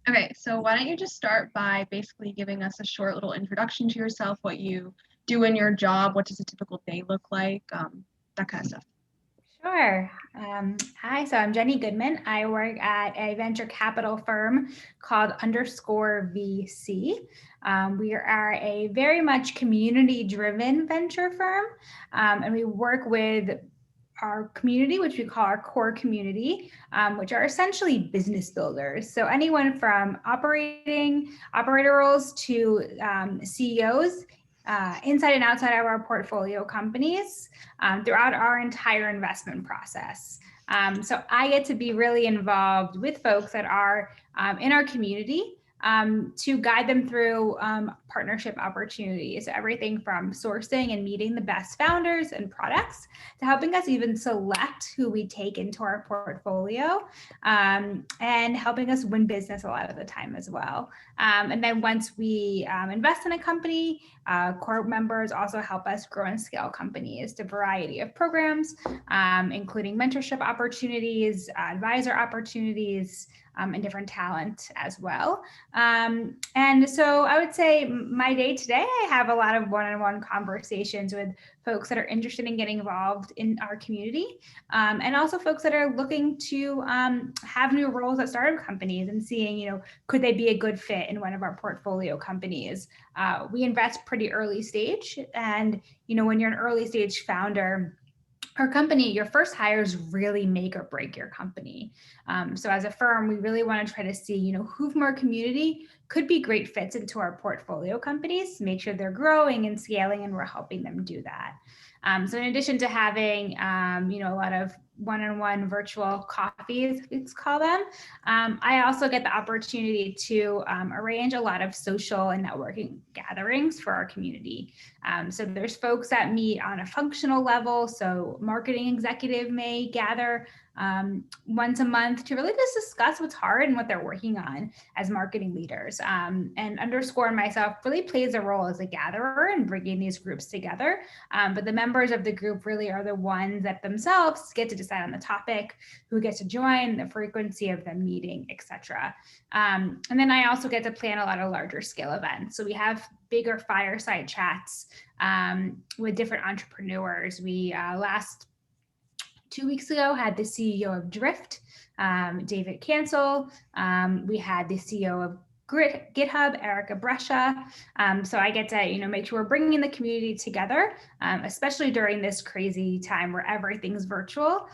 Okay, so why don't you just start by basically giving us a short little introduction to yourself, what you do in your job, what does a typical day look like, that kind of stuff. Sure. Hi, so I'm Jenni Goodman. I work at a venture capital firm called Underscore VC. We are a very much community driven venture firm, and we work with our community, which we call our core community, which are essentially business builders. So anyone from operator roles to CEOs, inside and outside of our portfolio companies, throughout our entire investment process. So I get to be really involved with folks that are in our community, to guide them through partnership opportunities. So everything from sourcing and meeting the best founders and products to helping us even select who we take into our portfolio, and helping us win business a lot of the time as well. And then once we invest in a company, core members also help us grow and scale companies to a variety of programs, including mentorship opportunities, advisor opportunities, and different talent as well. And so I would say my day today, I have a lot of one-on-one conversations with folks that are interested in getting involved in our community, and also folks that are looking to have new roles at startup companies and seeing, could they be a good fit in one of our portfolio companies? We invest pretty early stage, and when you're an early stage founder or company, your first hires really make or break your company. So as a firm, we really want to try to see, who from our community could be great fits into our portfolio companies, make sure they're growing and scaling, and we're helping them do that. So in addition to having, a lot of one-on-one virtual coffees, let's call them, I also get the opportunity to arrange a lot of social and networking gatherings for our community. So there's folks that meet on a functional level. So marketing executive may gather once a month to really just discuss what's hard and what they're working on as marketing leaders. And Underscore and myself really plays a role as a gatherer in bringing these groups together. But the members of the group really are the ones that themselves get to decide on the topic, who gets to join, the frequency of them meeting, etc. And then I also get to plan a lot of larger scale events. So we have bigger fireside chats with different entrepreneurs. We last 2 weeks ago had the CEO of Drift, David Cancel. We had the CEO of GitHub, Erica Brescia. So I get to, make sure we're bringing the community together, especially during this crazy time where everything's virtual,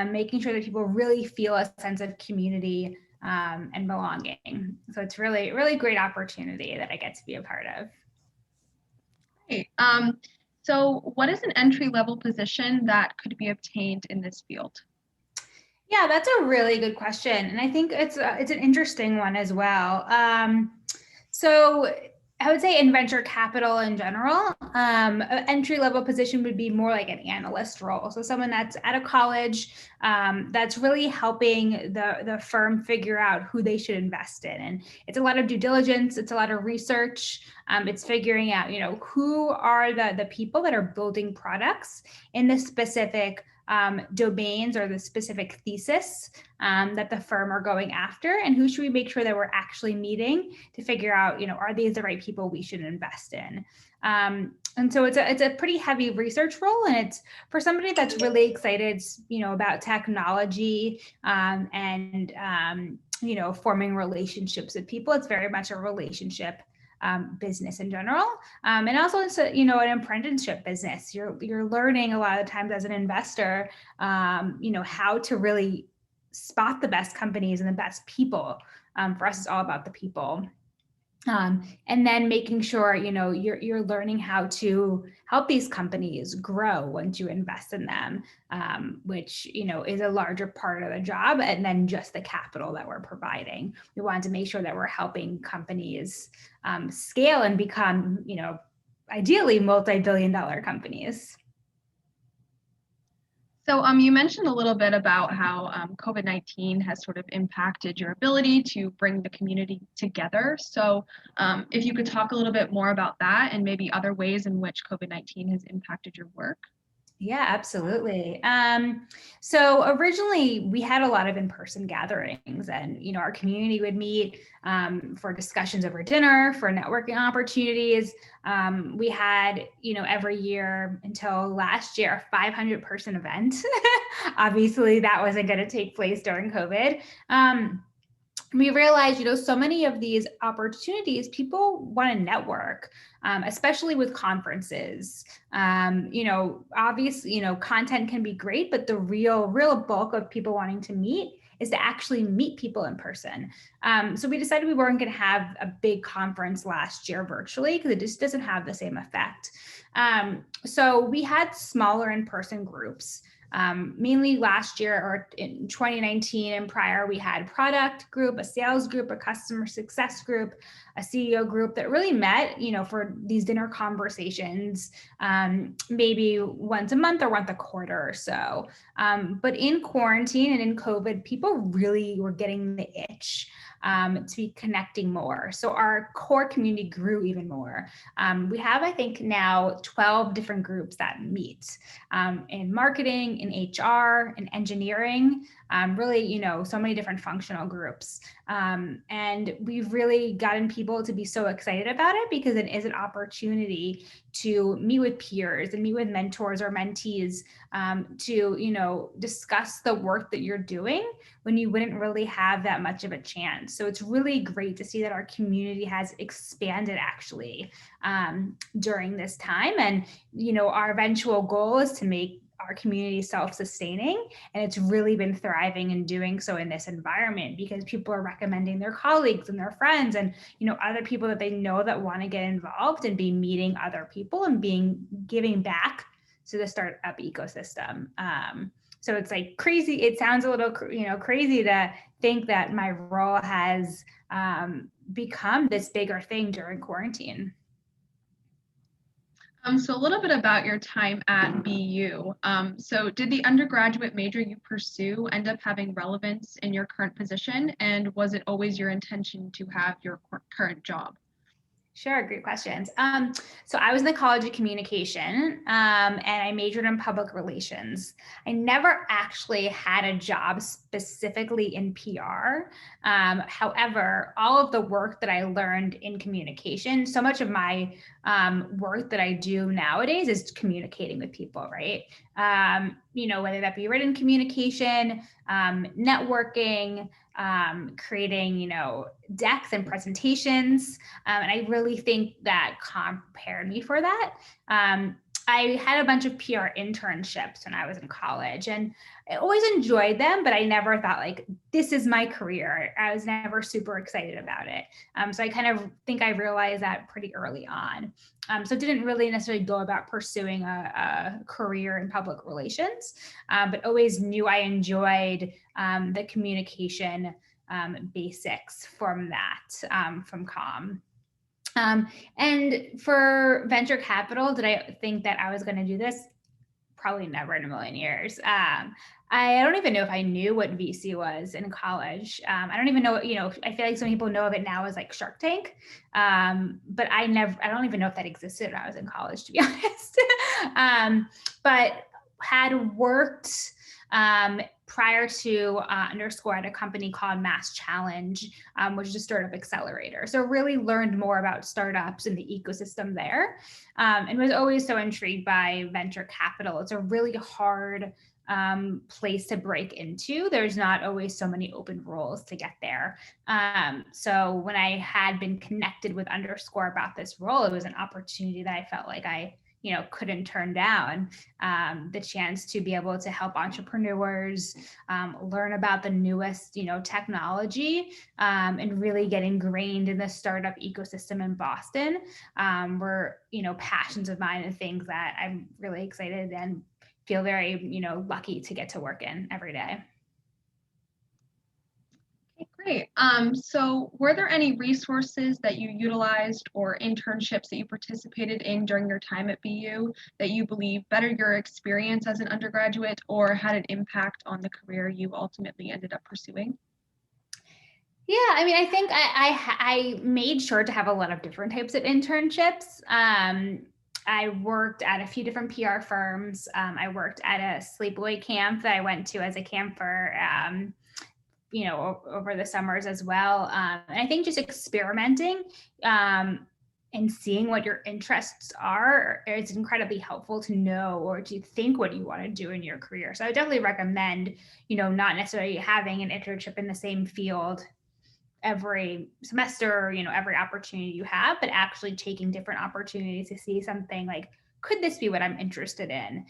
making sure that people really feel a sense of community and belonging. So it's really, really great opportunity that I get to be a part of. Great. So what is an entry-level position that could be obtained in this field? Yeah, that's a really good question, and I think it's an interesting one as well. So I would say in venture capital in general, an entry level position would be more like an analyst role. So someone that's out of college, that's really helping the firm figure out who they should invest in. And it's a lot of due diligence, it's a lot of research, it's figuring out, who are the people that are building products in the specific domains or the specific thesis that the firm are going after, and who should we make sure that we're actually meeting to figure out, are these the right people we should invest in? And so it's a pretty heavy research role, and it's for somebody that's really excited, about technology, and forming relationships with people. It's very much a relationship business in general, and also it's an apprenticeship business. You're learning a lot of times as an investor, how to really spot the best companies and the best people. For us, it's all about the people. And then making sure, you're learning how to help these companies grow once you invest in them, which, is a larger part of the job, and then just the capital that we're providing. We want to make sure that we're helping companies scale and become, ideally multi-billion-dollar companies. So you mentioned a little bit about how COVID-19 has sort of impacted your ability to bring the community together. So if you could talk a little bit more about that and maybe other ways in which COVID-19 has impacted your work. Yeah, absolutely. So originally we had a lot of in-person gatherings, and our community would meet for discussions over dinner, for networking opportunities. We had, every year until last year, a 500-person event. Obviously, that wasn't going to take place during COVID. We realized, so many of these opportunities, people want to network, especially with conferences. Obviously, content can be great, but the real bulk of people wanting to meet is to actually meet people in person. So we decided we weren't going to have a big conference last year virtually because it just doesn't have the same effect. So we had smaller in-person groups. Mainly last year or in 2019 and prior, we had product group, a sales group, a customer success group, a CEO group that really met, for these dinner conversations, maybe once a month or once a quarter or so. But in quarantine and in COVID, people really were getting the itch to be connecting more. So our core community grew even more. We have, I think, now 12 different groups that meet in marketing, in HR, in engineering, really, so many different functional groups. And we've really gotten people to be so excited about it because it is an opportunity to meet with peers and meet with mentors or mentees to, discuss the work that you're doing when you wouldn't really have that much of a chance. So it's really great to see that our community has expanded actually during this time. And, our eventual goal is to make our community self-sustaining, and it's really been thriving and doing so in this environment because people are recommending their colleagues and their friends and other people that they know that want to get involved and be meeting other people and giving back to the startup ecosystem. So it's like crazy. It sounds a little crazy to think that my role has become this bigger thing during quarantine. So a little bit about your time at BU. So did the undergraduate major you pursue end up having relevance in your current position? And was it always your intention to have your current job? Sure, great questions. So I was in the College of Communication, and I majored in public relations. I never actually had a job specifically in PR. However, all of the work that I learned in communication, so much of my work that I do nowadays is communicating with people, right? Whether that be written communication, networking, creating, decks and presentations. And I really think that prepared me for that. I had a bunch of PR internships when I was in college, and I always enjoyed them, but I never thought like, this is my career. I was never super excited about it. So I kind of think I realized that pretty early on. So didn't really necessarily go about pursuing a career in public relations, but always knew I enjoyed the communication basics from that, from comm. And for venture capital, did I think that I was going to do this? Probably never in a million years. I don't even know if I knew what VC was in college. I don't even know, I feel like some people know of it now as like Shark Tank. But I don't even know if that existed when I was in college, to be honest. But had worked prior to Underscore at a company called Mass Challenge, which is a startup accelerator. So really learned more about startups and the ecosystem there, and was always so intrigued by venture capital. It's a really hard place to break into. There's not always so many open roles to get there. So when I had been connected with Underscore about this role, it was an opportunity that I felt like I couldn't turn down, the chance to be able to help entrepreneurs learn about the newest, technology, and really get ingrained in the startup ecosystem in Boston, were, passions of mine and things that I'm really excited and feel very, lucky to get to work in every day. Okay, great. So were there any resources that you utilized or internships that you participated in during your time at BU that you believe bettered your experience as an undergraduate or had an impact on the career you ultimately ended up pursuing? Yeah, I mean, I think I made sure to have a lot of different types of internships. I worked at a few different PR firms. I worked at a sleepaway camp that I went to as a camper, over the summers as well. And I think just experimenting and seeing what your interests are is incredibly helpful to know or to think what you want to do in your career. So I would definitely recommend, not necessarily having an internship in the same field every semester, every opportunity you have, but actually taking different opportunities to see something like, could this be what I'm interested in?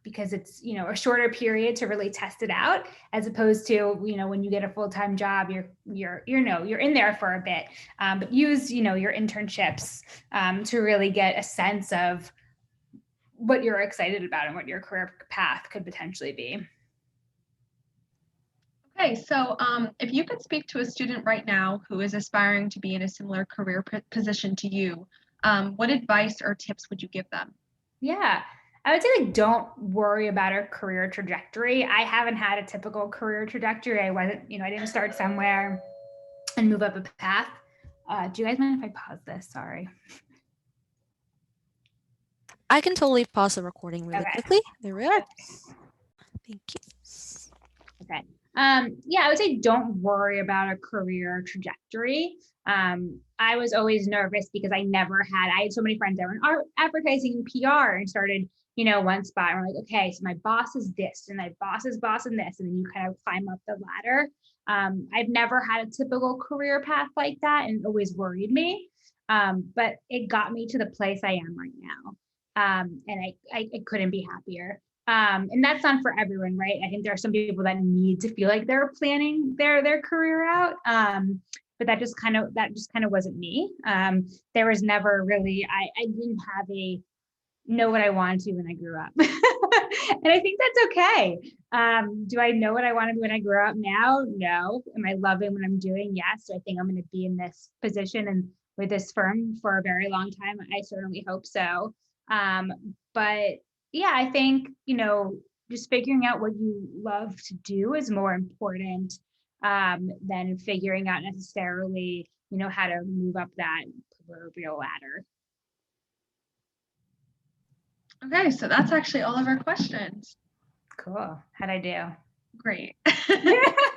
Because it's, a shorter period to really test it out, as opposed to, when you get a full-time job, you're in there for a bit, but use, your internships to really get a sense of what you're excited about and what your career path could potentially be. Okay, so if you could speak to a student right now who is aspiring to be in a similar career position to you, what advice or tips would you give them? Yeah, I would say don't worry about a career trajectory. I haven't had a typical career trajectory. I wasn't, I didn't start somewhere and move up a path. Do you guys mind if I pause this? Sorry. I can totally pause the recording really quickly. There we are. Thank you. Okay. Yeah, I would say don't worry about a career trajectory. I was always nervous because I had so many friends that were in art, advertising and PR and started, one spot and we're like, okay, so my boss is this and my boss's boss and this, and then you kind of climb up the ladder. I've never had a typical career path like that, and it always worried me. But it got me to the place I am right now. And I couldn't be happier. And that's not for everyone, right? I think there are some people that need to feel like they're planning their career out. But that just kind of wasn't me. There was never really, I didn't have know what I wanted to when I grew up. And I think that's okay. Do I know what I want to do when I grow up now? No. Am I loving what I'm doing? Yes. Do I think I'm going to be in this position and with this firm for a very long time? I certainly hope so. But yeah, I think, just figuring out what you love to do is more important than figuring out necessarily, how to move up that proverbial ladder. Okay, so that's actually all of our questions. Cool. How'd I do? Great.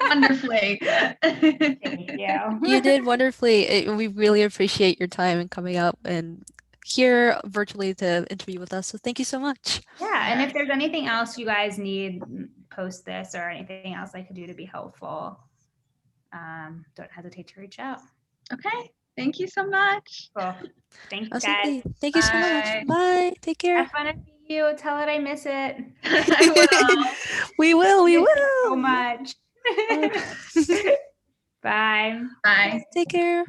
Wonderfully. Thank you. You did wonderfully. We really appreciate your time and coming up and here virtually to interview with us. So thank you so much. Yeah, and if there's anything else you guys need post this or anything else I could do to be helpful, don't hesitate to reach out. Okay, thank you so much. Cool. Thanks, Absolutely. guys. Thank you so much. Bye. Take care. Have fun to see you. Tell it I miss it. I will. We will. We will. So much. Bye. Bye. Take care.